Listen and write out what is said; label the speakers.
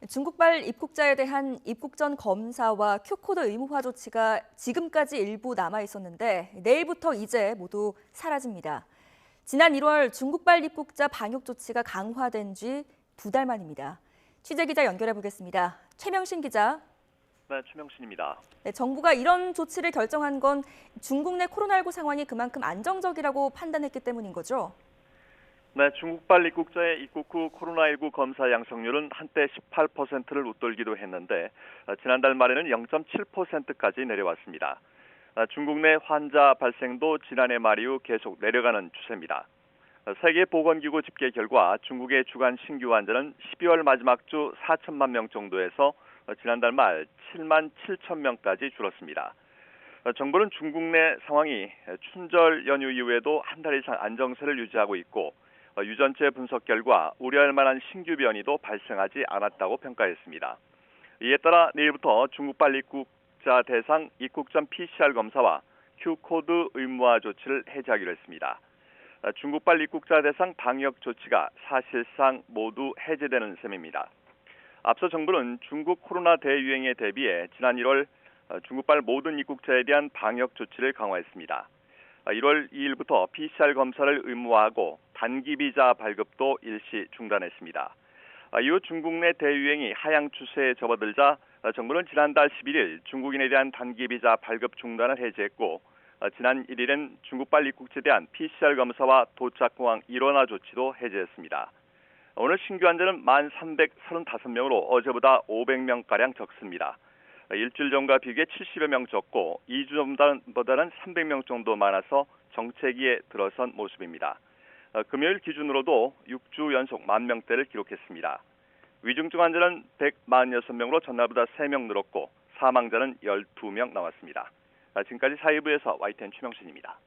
Speaker 1: 중국발 입국자에 대한 입국 전 검사와 Q코드 의무화 조치가 지금까지 일부 남아 있었는데 내일부터 이제 모두 사라집니다. 지난 1월 중국발 입국자 방역 조치가 강화된 지 2달 만입니다. 취재 기자 연결해 보겠습니다. 최명신 기자.
Speaker 2: 네, 최명신입니다.
Speaker 1: 네, 정부가 이런 조치를 결정한 건 중국 내 코로나19 상황이 그만큼 안정적이라고 판단했기 때문인 거죠?
Speaker 2: 네, 중국발 입국자의 입국 후 코로나19 검사 양성률은 한때 18%를 웃돌기도 했는데 지난달 말에는 0.7%까지 내려왔습니다. 중국 내 환자 발생도 지난해 말 이후 계속 내려가는 추세입니다. 세계보건기구 집계 결과 중국의 주간 신규 환자는 12월 마지막 주 4천만 명 정도에서 지난달 말 7만 7천 명까지 줄었습니다. 정부는 중국 내 상황이 춘절 연휴 이후에도 한 달 이상 안정세를 유지하고 있고 유전체 분석 결과 우려할 만한 신규 변이도 발생하지 않았다고 평가했습니다. 이에 따라 내일부터 중국발 입국자 대상 입국 전 PCR 검사와 Q코드 의무화 조치를 해제하기로 했습니다. 중국발 입국자 대상 방역 조치가 사실상 모두 해제되는 셈입니다. 앞서 정부는 중국 코로나 대유행에 대비해 지난 1월 중국발 모든 입국자에 대한 방역 조치를 강화했습니다. 1월 2일부터 PCR 검사를 의무화하고 단기 비자 발급도 일시 중단했습니다. 이후 중국 내 대유행이 하향 추세에 접어들자 정부는 지난달 11일 중국인에 대한 단기 비자 발급 중단을 해제했고 지난 1일엔 중국발 입국자에 대한 PCR 검사와 도착공항 일원화 조치도 해제했습니다. 오늘 신규 환자는 1,335명으로 어제보다 500명가량 적습니다. 일주일 전과 비교해 70여 명 적고 2주 전보다는 300명 정도 많아서 정체기에 들어선 모습입니다. 금요일 기준으로도 6주 연속 10,000명대를 기록했습니다. 위중증 환자는 146명으로 전날보다 3명 늘었고 사망자는 12명 나왔습니다. 지금까지 사회부에서 YTN 최명신입니다.